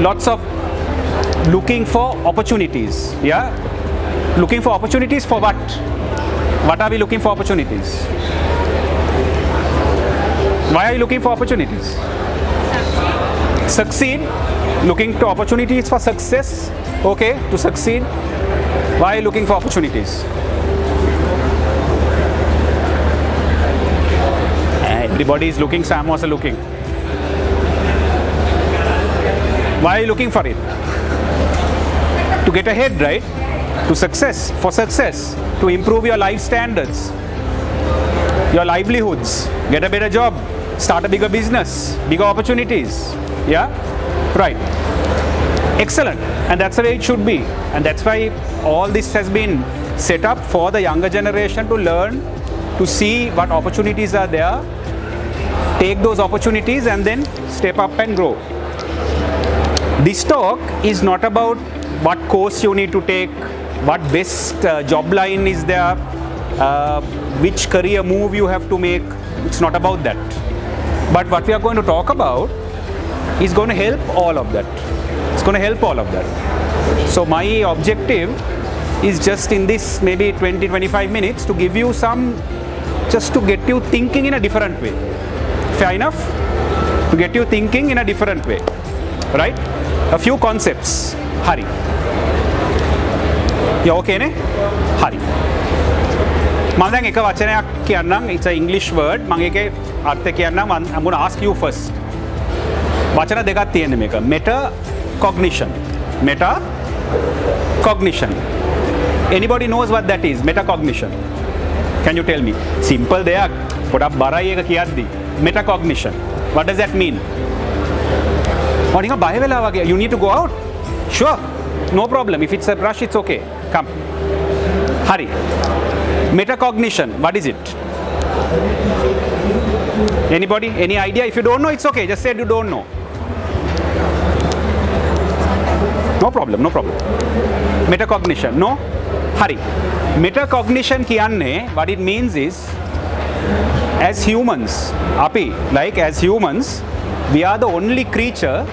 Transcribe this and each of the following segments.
lots of looking for opportunities. Yeah, looking for opportunities for what? What are we looking for opportunities? Why are you looking for opportunities? Succeed. Looking to opportunities for success. Okay, to succeed. Why are you looking for opportunities? Everybody is looking, Sam was looking. Why are you looking for it? To get ahead, right? To success, for success, to improve your life standards, your livelihoods, get a better job, start a bigger business, bigger opportunities. Yeah? Right. Excellent. And that's the way it should be. And that's why all this has been set up for the younger generation to learn, to see what opportunities are there, take those opportunities and then step up and grow. This talk is not about what course you need to take, what best job line is there, which career move you have to make. It's not about that. But what we are going to talk about is going to help all of that. It's going to help all of that. So my objective is just in this maybe 20-25 minutes to give you some, just to get you thinking in a different way. Fair enough? To get you thinking in a different way. Right? A few concepts. Hari. You okay ne? Hari. මම දැන් එක වචනයක් කියන්නම්. It's an English word. මම ඒකේ අර්ථය කියන්නම්. I'm going to ask you first. වචන දෙකක් තියෙනවා මේක. Metacognition. Metacognition. Anybody knows what that is? Metacognition. Can you tell me? Simple දෙයක්. පොඩක් බරයි එක කියද්දි. Metacognition. What does that mean? What බය වෙලා වගේ. You need to go out? Sure. No problem. If it's a rush, it's okay. Come. Hurry. Metacognition. What is it? Anybody? Any idea? If you don't know, it's okay. Just say you don't know. No problem. No problem. Metacognition. No? Hurry. Metacognition kiyanne, what it means is, as humans, as humans, we are the only creature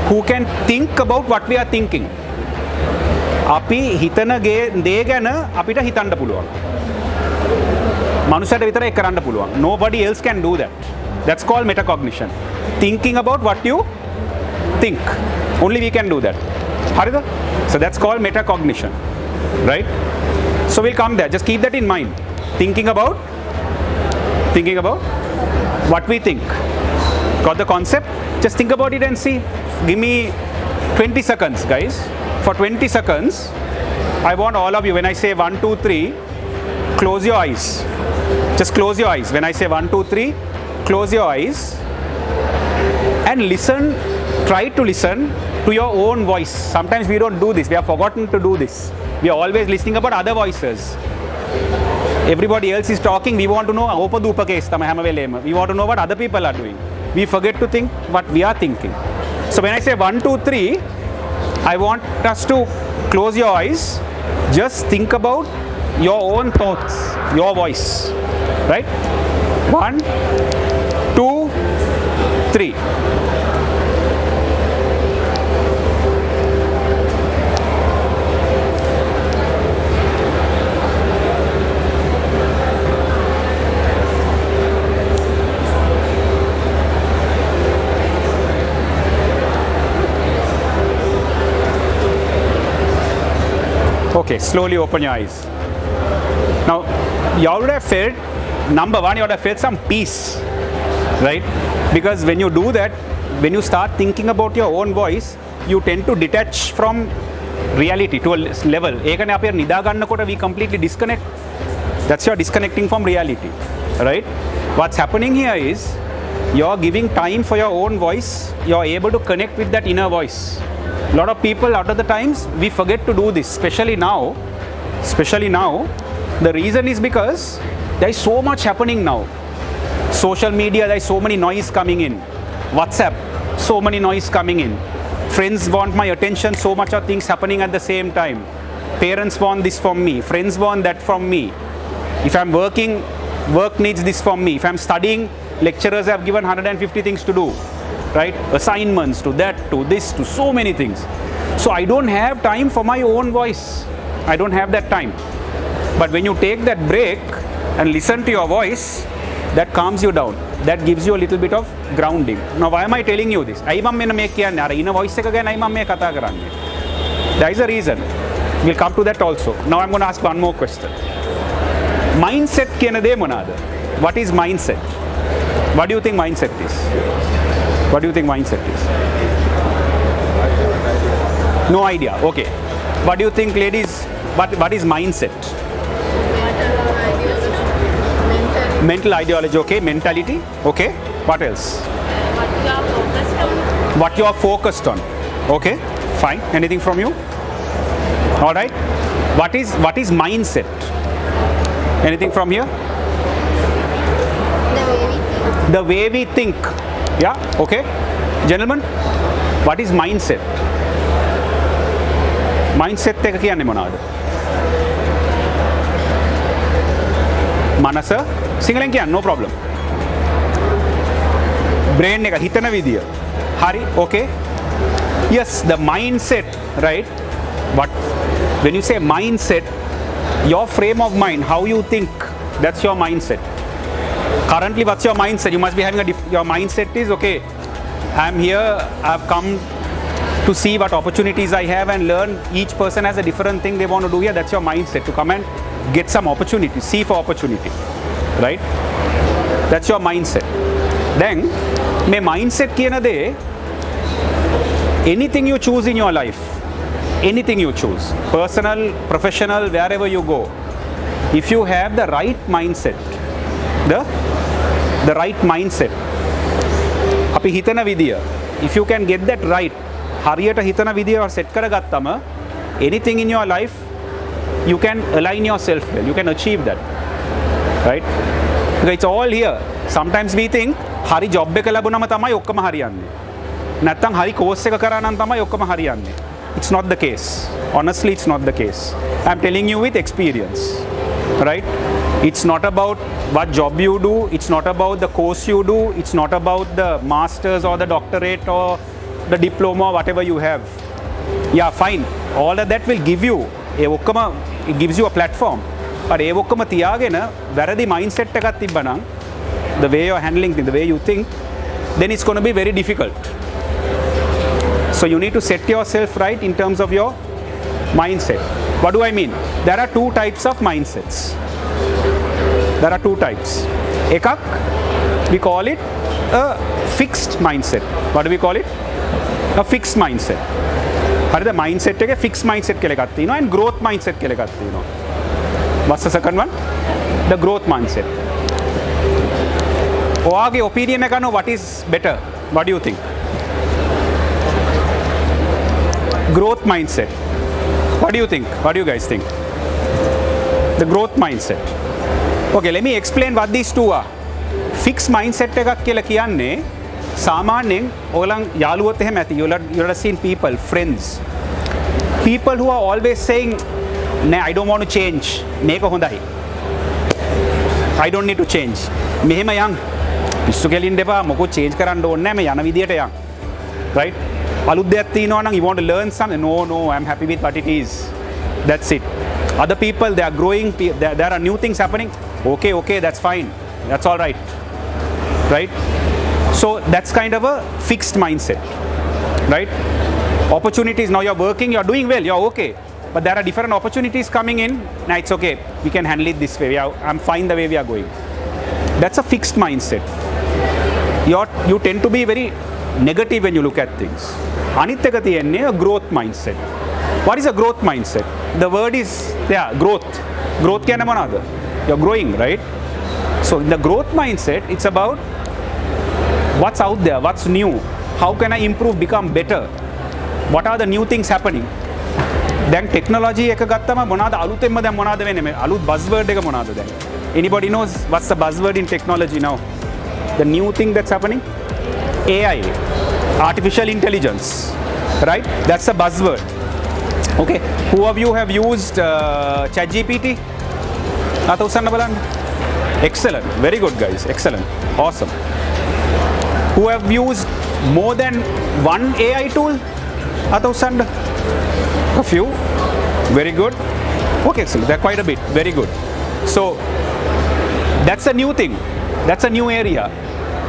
who can think about what we are thinking. අපි හිතන දේ ගැන අපිට හිතන්න පුළුවන්. මනුස්සයට විතරයි කරන්න පුළුවන්. Nobody else can do that. That's called metacognition. Thinking about what you think. Only we can do that. හරිද? So that's called metacognition. Right? So we'll come there. Just keep that in mind. Thinking about what we think. Got the concept? Just think about it and see. Give me 20 seconds, guys. For 20 seconds, I want all of you, when I say 1, 2, 3, close your eyes. Just close your eyes. When I say 1, 2, 3, close your eyes and listen. Try to listen to your own voice. Sometimes we don't do this. We have forgotten to do this. We are always listening about other voices. Everybody else is talking. We want to know. We want to know what other people are doing. We forget to think what we are thinking. So when I say 1, 2, 3, I want us to close your eyes. Just think about your own thoughts, your voice. Right? 1, 2, 3. Okay, slowly open your eyes. Now, you would have felt, number one, you would have felt some peace, right? Because when you do that, when you start thinking about your own voice, you tend to detach from reality to a level. We completely disconnect. That's your disconnecting from reality, right? What's happening here is, you're giving time for your own voice. You're able to connect with that inner voice. A lot of people, out of the times, we forget to do this, especially now. The reason is because there is so much happening now. Social media, there is so many noise coming in. WhatsApp, so many noise coming in. Friends want my attention, so much of things happening at the same time. Parents want this from me. Friends want that from me. If I'm working, work needs this from me. If I'm studying, lecturers have given 150 things to do. right? Assignments, to that, to this, to so many things. So I don't have time for my own voice. I don't have that time. But when you take that break and listen to your voice, that calms you down. That gives you a little bit of grounding. Now, why am I telling you this? I am make inner voice again. I am kata karanne. There is a reason. We'll come to that also. Now I'm going to ask one more question. Mindset kenade monada. What is mindset? What do you think mindset is? What do you think mindset is? No idea. Okay. What do you think, ladies? What is mindset? Mental ideology. Okay. Mentality. Okay. What else? What you are focused on. Okay. Fine. Anything from you? All right. What is mindset? Anything from here? The way we think. Yeah. Okay. Gentlemen, what is mindset? Mindset එක කියන්නේ මොනවද? මනස සිංහලෙන් කියන්න no problem. Brain එක හිතන විදිය. හරි. Okay. Yes, the mindset, right? But when you say mindset, your frame of mind, how you think, that's your mindset. Currently, what's your mindset? You must be having your mindset is, okay, I'm here, I've come to see what opportunities I have and learn. Each person has a different thing they want to do here. That's your mindset, to come and get some opportunity, see for opportunity, right? That's your mindset. Then, my mindset කියන දේ, anything you choose in your life, anything you choose, personal, professional, wherever you go, if you have the right mindset, the right mindset, අපි හිතන විදිය, if you can get that right, හරියට හිතන විදිය set කරගත්තම, anything in your life, you can align yourself well, you can achieve that, right? Because it's all here. Sometimes we think, හරි job එක ලැබුණම තමයි ඔක්කොම හරියන්නේ. නැත්තම් හරි course එක කරා නම් තමයි ඔක්කොම හරියන්නේ. It's not the case. Honestly, it's not the case. I'm telling you with experience, right? It's not about what job you do. It's not about the course you do. It's not about the masters or the doctorate or the diploma or whatever you have. Yeah, fine. All of that will give you, it gives you a platform. But ඒ ඔක්කොම තියාගෙන වැරදි mindset එකක් තිබ්බනම්, the way you're handling things, the way you think, then it's going to be very difficult. So you need to set yourself right in terms of your mindset. What do I mean? There are two types of mindsets. There are two types. Ekak, we call it a fixed mindset. What do we call it? A fixed mindset. හරිද? mindset එක fixed mindset කියලා එකක් තියෙනවා and growth mindset කියලා එකක් තියෙනවා. What's the second one? The growth mindset. ඔයාගේ opinion එක ගන්න, what is better? What do you think? Growth mindset. What do you think? What do you guys think? The growth mindset. Okay, let me explain what these two are. Fixed mindset එකක් කියලා කියන්නේ සාමාන්‍යයෙන් ඔයගලන් යාළුවොත් එහෙම ඇති. You have seen people, friends. People who are always saying, "Nah, I don't want to change. මේක හොඳයි. I don't need to change." මෙහෙම යන්. පිස්සු කෙලින්න එපා. මොකෝ change කරන්න ඕනේ නැහැ. මේ යන විදියට යන්. Right? අලුත් දෙයක් තියෙනවා නම් you want to learn something. No, I'm happy with what it is. That's it. Other people, they are growing. There are new things happening. Okay, that's fine. That's all right. Right? So that's kind of a fixed mindset. Right? Opportunities, now you're working, you're doing well, you're okay. But there are different opportunities coming in. Now it's okay. We can handle it this way. I'm fine the way we are going. That's a fixed mindset. You tend to be very negative when you look at things. අනිත් එක තියෙන්නේ a growth mindset. What is a growth mindset? The word is, growth. Growth කියන්නේ මොනවාද? You're growing, right? So in the growth mindset, it's about what's out there, what's new, how can I improve, become better, what are the new things happening. දැන් technology එක ගත්තම මොනවාද අලුතෙන්ම දැන් මොනවාද වෙන්නේ? මේ අලුත් buzzword එක මොනවාද දැන්? Anybody knows what's the buzzword in technology now? The new thing that's happening? AI, artificial intelligence, right? That's a buzzword. Okay, who of you have used ChatGPT? අත උස්සන්න බලන්න. Excellent, very good guys, excellent, awesome. Who have used more than one AI tool? Atosanda? A few? Very good. Okay, excellent. They're quite a bit. Very good. So that's a new thing. That's a new area.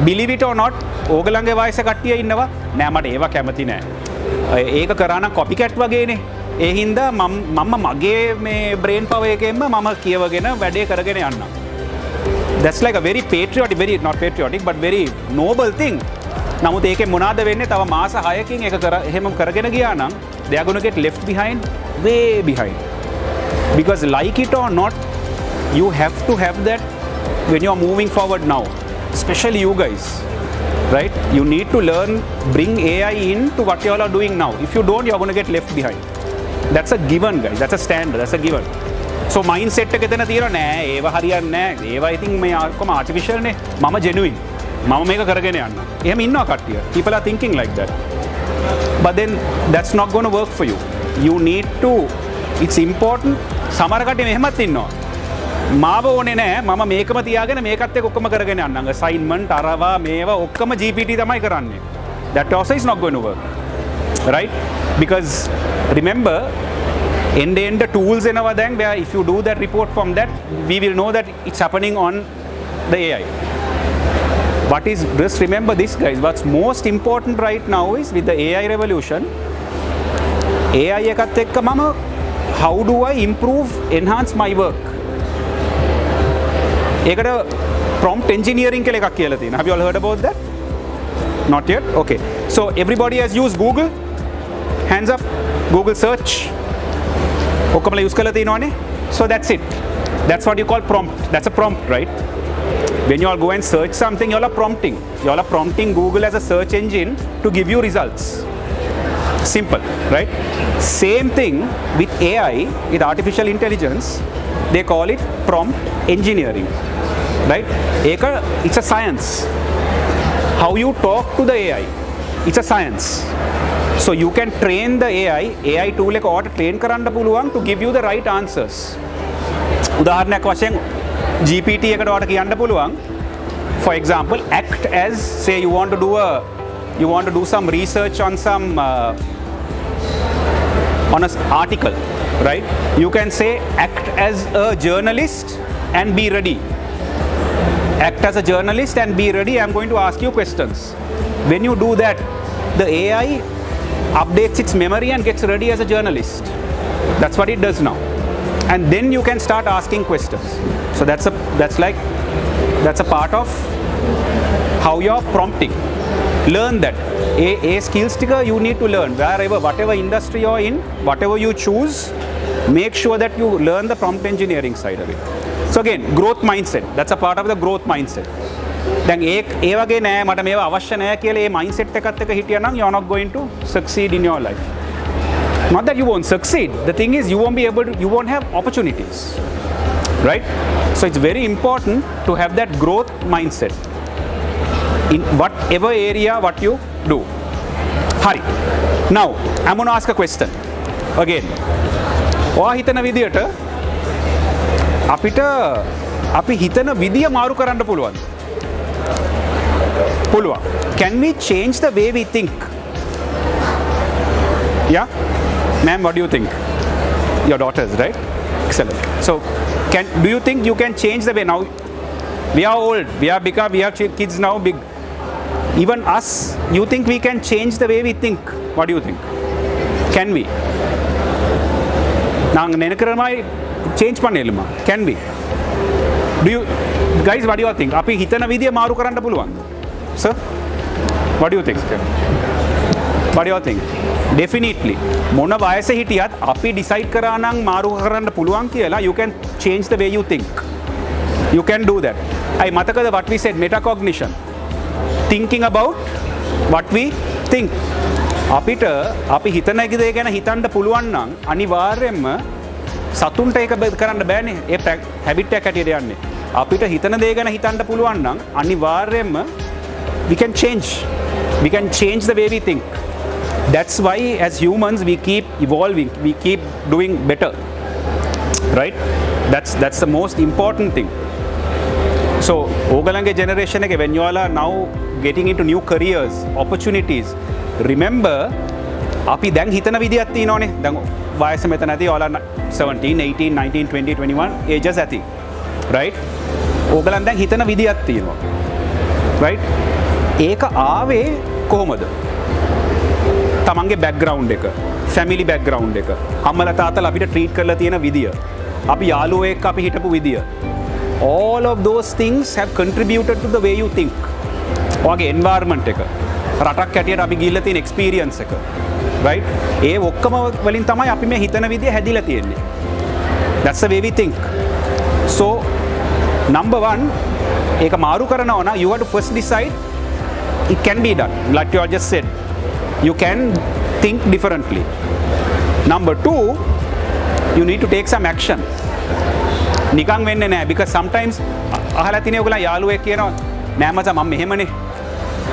Believe it or not, ඕගලන්ගේ වයස කට්ටිය ඉන්නවා නෑ මට ඒවා කැමති නෑ. ඒක කරා නම් copycat වගේනේ. ඒ හින්දා මම මගේ මේ brain power එකෙන්ම මම කියවගෙන වැඩේ කරගෙන යන්නම්. That's like a very patriotic, very not patriotic but very noble thing. නමුත් ඒකේ මොනවාද වෙන්නේ තව මාස 6කින් ඒක එහෙම කරගෙන ගියා නම් they are going to get left behind, way behind. Because like it or not, you have to have that when you are moving forward now. Especially you guys, right? You need to learn, bring AI in to what you all are doing now. If you don't, you are going to get left behind. That's a given, guys. That's a standard. That's a given. So mindset එක එතන තියෙනවා නෑ ඒව හරියන්නේ නෑ ඒව ඉතින් මේ කොම artificial නේ මම genuine මම මේක කරගෙන යන්න. එහෙම ඉන්නවා කට්ටිය. People are thinking like that. But then that's not going to work for you. You need to, it's important. සමහර කට්ටිය මෙහෙමත් ඉන්නවා. මාව ඕනේ නෑ මම මේකම තියාගෙන මේකත් එක්ක ඔක්කොම කරගෙන යන්නම්. assignment අරවා මේවා ඔක්කොම GPT තමයි කරන්නේ. That also is not going to work. Right? Because remember, end-to-end tools එනවා දැන් where if you do that report from that, we will know that it's happening on the AI. What is, just remember this guys, what's most important right now is with the AI revolution, AI එකත් එක්ක මම how do I improve, enhance my work? ඒකට prompt engineering කියලා එකක් කියලා තියෙනවා. Have you all heard about that? Not yet? Okay. So everybody has used Google? Hands up. Google search. ඔක්කොමලා use කරලා තියෙනවනේ? So that's it. That's what you call prompt. That's a prompt, right? When you all go and search something, you all are prompting. You all are prompting Google as a search engine to give you results. Simple, right? Same thing with AI, with artificial intelligence. They call it prompt engineering, right? It's a science. How you talk to the AI, it's a science. So you can train the AI tool එක ඔයාට train කරන්න පුළුවන් to give you the right answers. උදාහරණයක් වශයෙන් GPT එකට ඔයාට කියන්න පුළුවන්, for example, act as, say you want to do some research on some on an article, right? You can say act as a journalist and be ready. Act as a journalist and be ready. I'm going to ask you questions. When you do that, the AI updates its memory and gets ready as a journalist. That's what it does now. And then you can start asking questions. So that's a part of how you're prompting. Learn that. A skill sticker you need to learn. Whatever industry you're in, whatever you choose, make sure that you learn the prompt engineering side of it. So again, growth mindset. That's a part of the growth mindset. දැන් ඒ වගේ නෑ මට මේවා අවශ්‍ය නෑ කියලා ඒ mindset එකත් එක්ක හිටියා නම් you're not going to succeed in your life. Not that you won't succeed. The thing is you won't have opportunities. Right? So it's very important to have that growth mindset in whatever area what you do. Hari. Now, I'm going to ask a question. Again. ඔයා හිතන විදියට අපිට අපි හිතන විදිය මාරු කරන්න පුළුවන්. පුළුවන්. Can we change the way we think? Yeah? Ma'am, what do you think? Your daughters, right? Excellent. So, do you think you can change the way? Now, we are old. We have kids now big. Even us, you think we can change the way we think? What do you think? Can we? நாங்கள் நினைக்கிறமாய் change பண்ணலுமா? Can we? Do you guys, what do you think? අපි හිතන විදිය මාරු කරන්න පුළුවන්ද? Sir? What do you think? What do you think? Definitely. මොන වයසේ හිටියත් අපි decide කරා නම් මාරු කරන්න පුළුවන් කියලා, you can change the way you think. You can do that. I මතකද what we said, metacognition. Thinking about what we think. අපි හිතන එක දේ ගැන හිතන්න පුළුවන් නම් අනිවාර්යයෙන්ම සතුන්ට ඒක කරන්න බෑනේ. ඒ habit එක හැටියට යන්නේ. අපිට හිතන දේ ගැන හිතන්න පුළුවන් නම් අනිවාර්යයෙන්ම we can change the way we think. That's why as humans we keep evolving, we keep doing better, right? That's the most important thing. So ඕගලන්ගේ generation එක when you all are now getting into new careers, opportunities, remember අපි දැන් හිතන විදියක් තියෙනවනේ. දැන් වයස මෙතන ඇති ඔයාලා 17, 18, 19, 20, 21 ages ඇති. right? ඕගලන් දැන් හිතන විදියක් තියෙනවා. right? ඒක ආවේ කොහොමද? තමන්ගේ background එක, family background එක, අම්මලා තාත්තලා අපිට treat කරලා තියෙන විදිය, අපි යාළුවෝ එක්ක අපි හිටපු විදිය. all of those things have contributed to the way you think. ඔයාගේ environment එක, රටක් හැටියට අපි ගිහිල්ලා තියෙන experience එක. right? ඒ ඔක්කොම වලින් තමයි අපි මේ හිතන විදිය හැදිලා තියෙන්නේ. That's the way we think. So number one, ඒක මාරු කරනවා නම් you have to first decide it can be done. Like you just said, you can think differently. Number two, you need to take some action. නිකන් වෙන්නේ නැහැ, because sometimes අහලා තියෙන ඔයගොල්ලෝ යාළුවෙක් කියනවා නෑ මචං මම මෙහෙමනේ.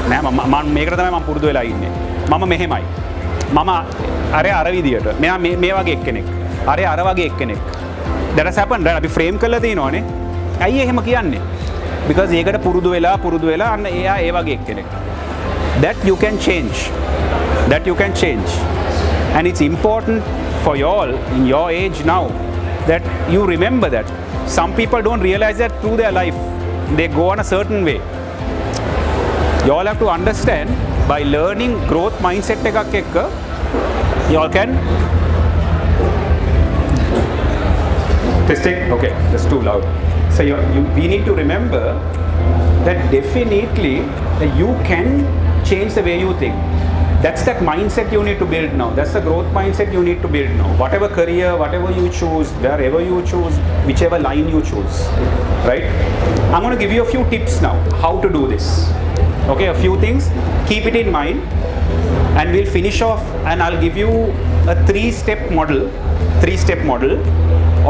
නෑ මම මේකට තමයි මම පුරුදු වෙලා ඉන්නේ. මම මෙහෙමයි. මම අර විදියට. මෙයා මේ වගේ එක්කෙනෙක්. අර වගේ එක්කෙනෙක්. that has happened. අපි frame කරලා තියෙනවානේ. ඇයි එහෙම කියන්නේ? because ඒකට පුරුදු වෙලා අන්න එයා ඒ වගේ එක්කෙනෙක්. that you can change. And it's important for you all in your age now that you remember that some people don't realize that through their life they go on a certain way. You all have to understand, by learning growth mindset එකක් එක්ක you all can testing. Okay, that's too loud. So we need to remember that definitely you can change the way you think. That's that mindset you need to build now. That's the growth mindset you need to build now. Whatever career, whatever you choose, wherever you choose, whichever line you choose, right? I'm going to give you a few tips now how to do this. Okay, a few things. Keep it in mind, and we'll finish off, and I'll give you a three-step model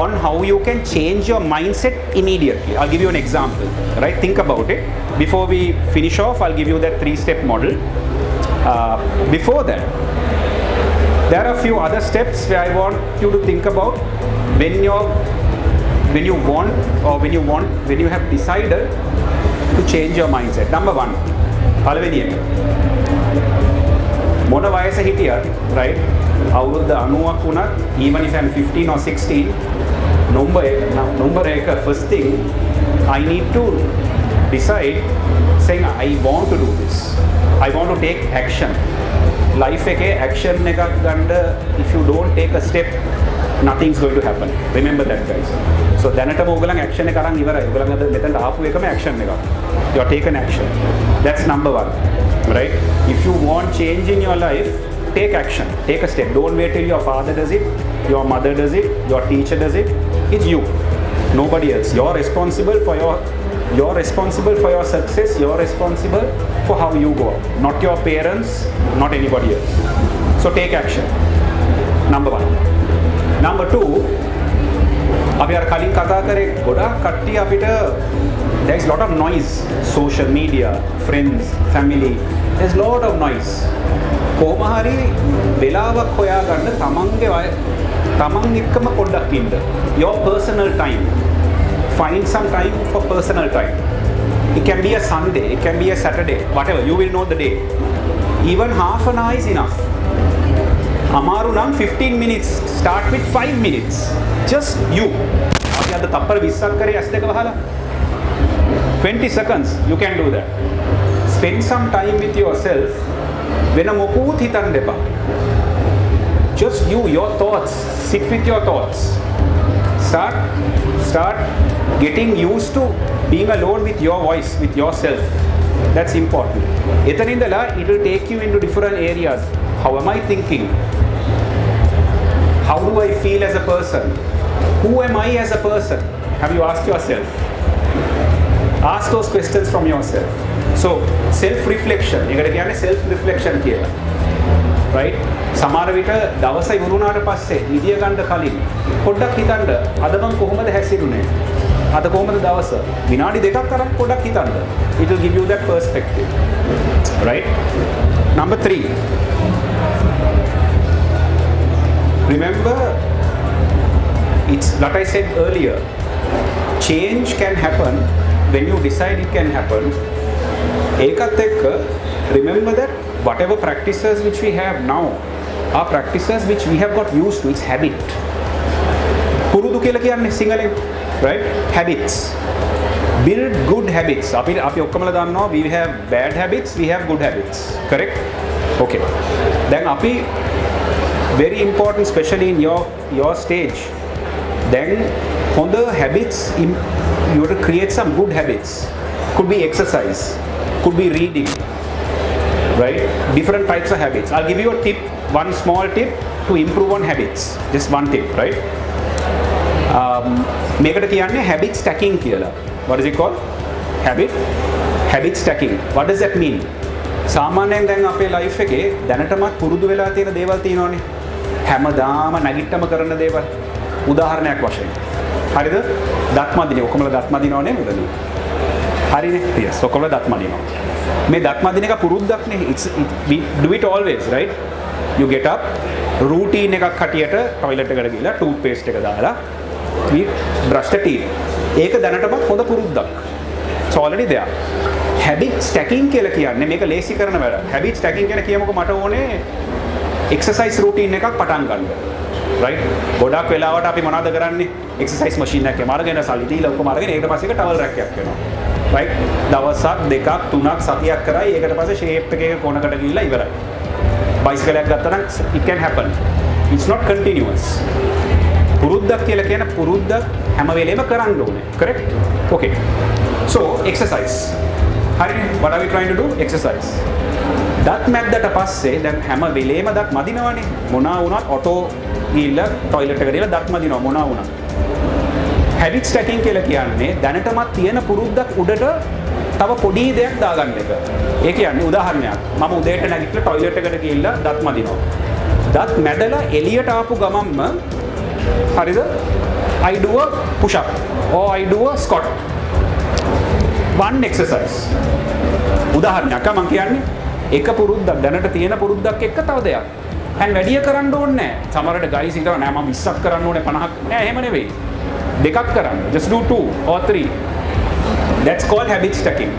on how you can change your mindset immediately. I'll give you an example, right? Think about it. Before we finish off, I'll give you that three-step model. Before that, there are a few other steps where I want you to think about when you have decided to change your mindset. Number one, පළවෙනි එක මොන වයස හිටියත්, right? අවුරුද්ද 90ක් වුණත්, even if I'm 15 or 16, number එක first thing I need to decide saying I want to do this. I want to take action. Life එකේ action එකක් ගන්න, if you don't take a step, nothing's going to happen. Remember that, guys. So දැනටම ඔයගොල්ලන් action එක අරන් ඉවරයි. ඔයගොල්ලන් අද මෙතන ආපු එකම action එකක්. You are taken action. That's number one, right? If you want change in your life, take action. Take a step. Don't wait till your father does it, your mother does it, your teacher does it. It's you, nobody else. You're responsible for your success. You're responsible for how you go out. Not your parents, not anybody else. So take action. Number one. Number two, අපි අර කලින් කතා කරේ ගොඩාක් කට්ටිය අපිට there is lot of noise, social media, friends, family, there's lot of noise. කොහොම හරි වෙලාවක් හොයාගන්න තමන් එක්කම පොඩ්ඩක් ඉන්න. Your personal time. Find some time for personal time. It can be a Sunday, it can be a Saturday, whatever, you will know the day. Even half an hour is enough. Amaru nam 15 minutes, start with 5 minutes. Just you. අපි අද තප්පර 20ක් කරේ ඇස් දෙක වහලා. 20 seconds, you can do that. Spend some time with yourself. වෙන මොකුත් හිතන්න එපා. Just you, your thoughts. Sit with your thoughts. Start getting used to being alone with your voice, with yourself. That's important. එතන ඉඳලා it will take you into different areas. How am I thinking? How do I feel as a person? Who am I as a person? Have you asked yourself? Ask those questions from yourself. So self-reflection. ඒකට කියන්නේ self-reflection කියලා. Right? සමහර විට දවස ඉවරුණාට පස්සේ නිදිය ගන්න කලින් පොඩ්ඩක් හිතන්න අද මම කොහොමද හැසිරුනේ? අද කොහොමද දවස? විනාඩි දෙකක් අරන් පොඩ්ඩක් හිතන්න. It will give you that perspective. Right? Number 3. Remember, it's like I said earlier, change can happen when you decide it can happen, ඒකත් එක්ක remember that whatever practices which we have now are practices which we have got used to. It's habit. පුරුදු කියලා කියන්නේ සිංහලෙන්, right? Habits. Build good habits. අපි ඔක්කොමලා දන්නවා we have bad habits, we have good habits. Correct? Okay. Then අපි very important, especially in your stage. Then හොඳ habits, you have to create some good habits. Could be exercise, could be reading, right? Different types of habits. I'll give you a tip, one small tip to improve on habits. Just one tip, right? මේකට කියන්නේ habit stacking කියලා. What is it called? Habit stacking. What does that mean? සාමාන්‍යයෙන් දැන් අපේ life එකේ දැනටමත් පුරුදු වෙලා තියෙන දේවල් තියෙනවානේ. හැමදාම නැගිට්ටම කරන දේවල්. උදාහරණයක් වශයෙන්. හරිද? දත් මදිනේ. ඔක්කොමලා දත් මදිනව නෙමෙයිද? හරිනේ. Yes. ඔක්කොමලා දත් මදිනවා. මේ දත් මදින එක පුරුද්දක්නේ. We do it always, right? You get up, routine එකක් හටියට toilet එකට ගිහලා toothpaste එක දාලා we brush the teeth. ඒක දැනටමත් හොඳ පුරුද්දක්. It's already there. Habit stacking කියලා කියන්නේ මේක ලේසි කරන වැඩ. Habit stacking කියන කියමුකෝ මට ඕනේ exercise routine එකක් පටන් ගන්න. Right? ගොඩක් වෙලාවට අපි මොනවද කරන්නේ? exercise machine එකක් අරගෙන සල්ලි දීලා ඔක්කොම අරගෙන ඒකට පස්සේ එක towel rack එකක් වෙනවා. Right? දවසක් දෙකක් තුනක් සතියක් කරයි ඒකට පස්සේ shape එකේ කොනකට ගිහිල්ලා ඉවරයි. bicycle එකක් ගත්තා නම් it can happen. It's not continuous. පුරුද්දක් කියලා කියන පුරුද්දක් හැම වෙලේම කරන්න ඕනේ. Correct? Okay. So exercise. හරිනේ. What are we trying to do? Exercise. දත් මැද්දට පස්සේ දැන් හැම වෙලේම දත් මදිනවනේ. මොනවා වුණත් ඔටෝ ගිහිල්ලා টয়ලට් එකට ගිහලා දත් මදිනවා මොනවා වුණත්. habit stacking කියලා කියන්නේ දැනටමත් තියෙන පුරුද්දක් උඩට තව පොඩි දෙයක් දාගන්න එක. ඒ කියන්නේ උදාහරණයක්. මම උදේට නැගිටලා টয়ලට් එකට ගිහිල්ලා දත් මදිනවා. දත් මැදලා එළියට ආපු ගමන්ම හරිද? I do a push up or I do a squat. One exercise. උදාහරණයක් මම කියන්නේ එක පුරුද්දක් දැනට තියෙන පුරුද්දක් එක්ක තව දෙයක්. and වැඩිය කරන්න ඕනේ නැහැ. සමහරවිට guys හිතනවා නෑ මම 20ක් කරන්න ඕනේ 50ක්. නෑ එහෙම නෙවෙයි. දෙකක් කරන්න. Just do 2 or 3. That's called habit stacking.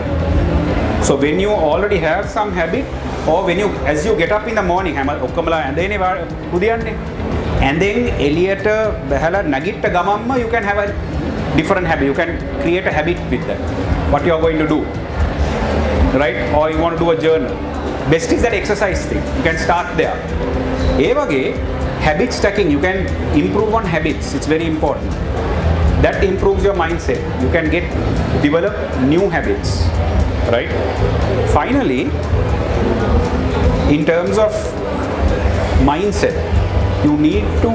So when you already have some habit or when you as you get up in the morning හැම ඔක්කොමලා ඇඳේනේ උදයන්නේ. And then එළියට බහලා නැගිට ගමන්ම you can have a different habit. You can create a habit with that. What you are going to do. Right? Or you want to do a journal. Best is that exercise thing. You can start there. ඒ වගේ habit stacking, you can improve on habits. It's very important. That improves your mindset. You can develop new habits. Right? Finally, in terms of mindset, you need to,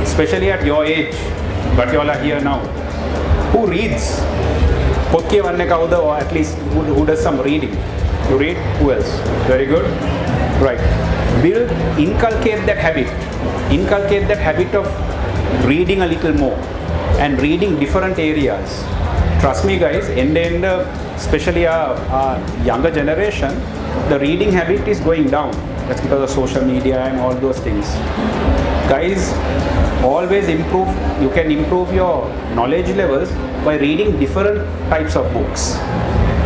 especially at your age, but you all are here now, who reads? Pot කියවන්නේ කවුද? Or at least who does some reading? You read? Who else? Very good. Right. Inculcate that habit. Inculcate that habit of reading a little more and reading different areas. Trust me guys, especially our younger generation, the reading habit is going down. That's because of social media and all those things. Guys, always improve. You can improve your knowledge levels by reading different types of books.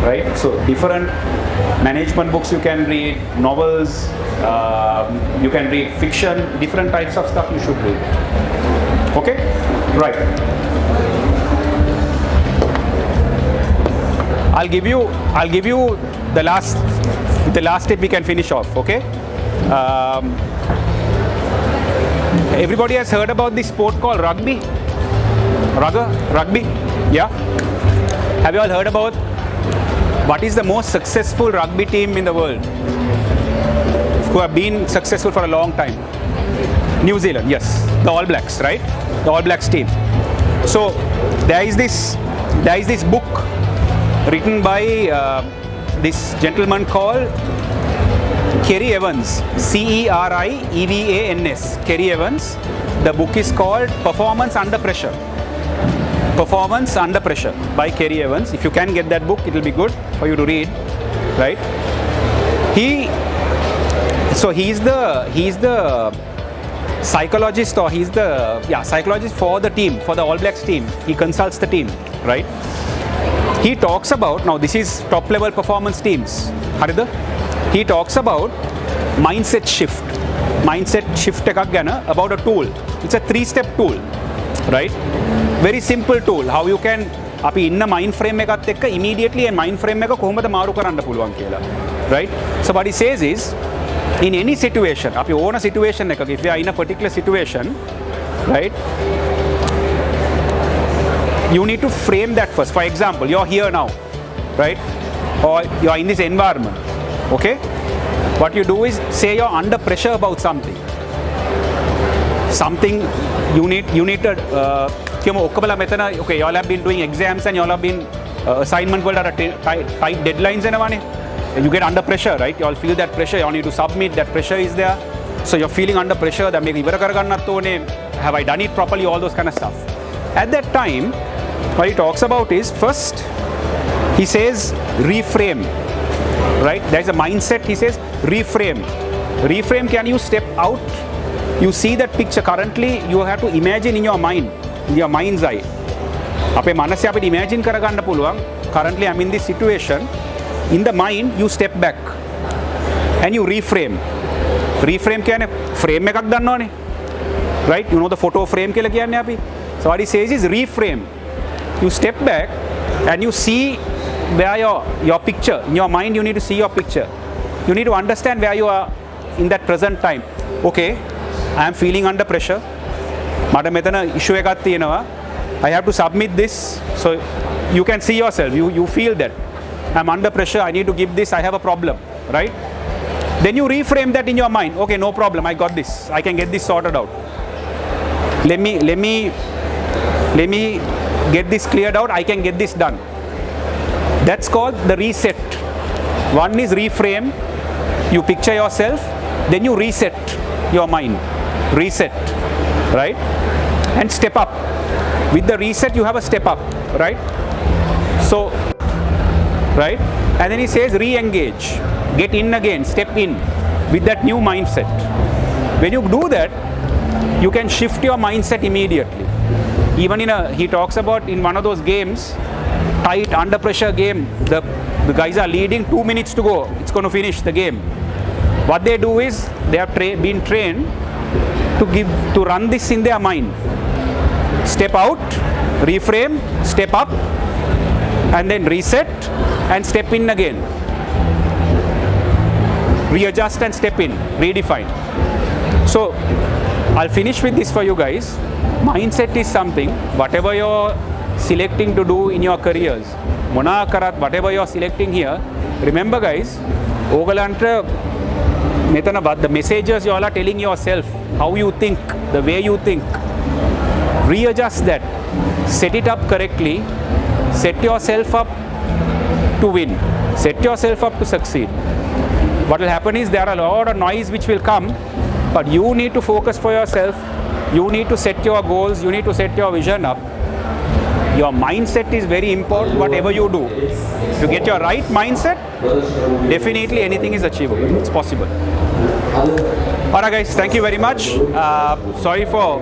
Right? So different management books you can read, novels, you can read fiction, different types of stuff you should read. Okay? Right. I'll give you the last tip we can finish off, okay? Everybody has heard about this sport called rugby? Rugby? Yeah? Have you all heard about what is the most successful rugby team in the world? Who have been successful for a long time? New Zealand, yes. The All Blacks, right? The All Blacks team. So there is this book written by this gentleman called Kerry Evans, Cerivans, Kerry Evans. The book is called Performance Under Pressure. Performance Under Pressure by Kerry Evans. If you can get that book, it will be good for you to read, right? He's the psychologist, or he's the psychologist for the team, for the All Blacks team. He consults the team, right? he talks about, now this is top level performance teams. Harida? He talks about mindset shift. Mindset shift එකක් ගැන about a tool. It's a 3-step tool, right? Very simple tool. How you can අපි ඉන්න mind frame එකත් එක්ක immediately and mind frame එක කොහොමද මාරු කරන්න පුළුවන් කියලා, right? So what he says is, in any situation, අපි ඕන situation එකක, if you are in a particular situation, right? You need to frame that first. For example, you're here now, right? Or you're in this environment, okay? What you do is say you're under pressure about something. Something you need to okay, y'all have been doing exams and y'all have been assignment වලට tight deadlines එනවානේ. You get under pressure, right? You all feel that pressure, you all need to submit, that pressure is there. So you're feeling under pressure, that මේක ඉවර කරගන්නත් ඕනේ, have I done it properly, all those kind of stuff. At that time, what he talks about is, first he says reframe, right? There's a mindset, he says reframe. Reframe, can you step out? You see that picture currently, you have to imagine in your mind, in your mind's eye. අපේ මනසේ අපිට imagine කරගන්න පුළුවන්, currently I'm in this situation. In the mind, you step back and you reframe. Reframe කියන්නේ frame එකක් ගන්නවනේ, right? You know the photo frame කියලා කියන්නේ අපි. So what he says is reframe. You step back and you see where your picture, in your mind you need to see your picture. You need to understand where you are in that present time. Okay, I am feeling under pressure. මට මෙතන issue එකක් තියෙනවා. I have to submit this. So you can see yourself, you feel that I'm under pressure, I need to give this, I have a problem, right? Then you reframe that in your mind. Okay, no problem, I got this, I can get this sorted out. Let me get this cleared out, I can get this done. That's called the reset. One is reframe, you picture yourself, then you reset your mind. Reset, right? And step up. With the reset, you have a step up, right? So, right? And then he says re-engage, get in again, step in with that new mindset. When you do that, you can shift your mindset immediately. Even he talks about in one of those games, tight under pressure game, the guys are leading, 2 minutes to go, it's going to finish the game. What they do is they have been trained to run this in their mind. Step out, reframe, step up, and then reset and step in again. Readjust and step in, redefine. So I'll finish with this for you guys. Mindset is something, whatever you're selecting to do in your careers, whatever you're selecting here, remember guys, the messages you all are telling yourself, how you think, the way you think, readjust that, set it up correctly, set yourself up to win, set yourself up to succeed. What will happen is there are a lot of noise which will come, but you need to focus for yourself, you need to set your goals, you need to set your vision up. Your mindset is very important, whatever you do. If you get your right mindset, definitely anything is achievable, it's possible. Alright guys, thank you very much. Sorry for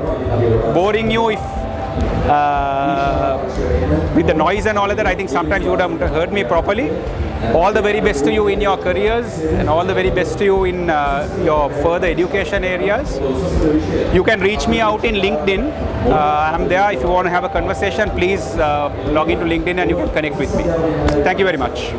boring you with the noise and all of that. I think sometimes you would have heard me properly. All the very best to you in your careers and all the very best to you in your further education areas. You can reach me out in LinkedIn. I'm there. If you want to have a conversation, please log into LinkedIn and you can connect with me. Thank you very much.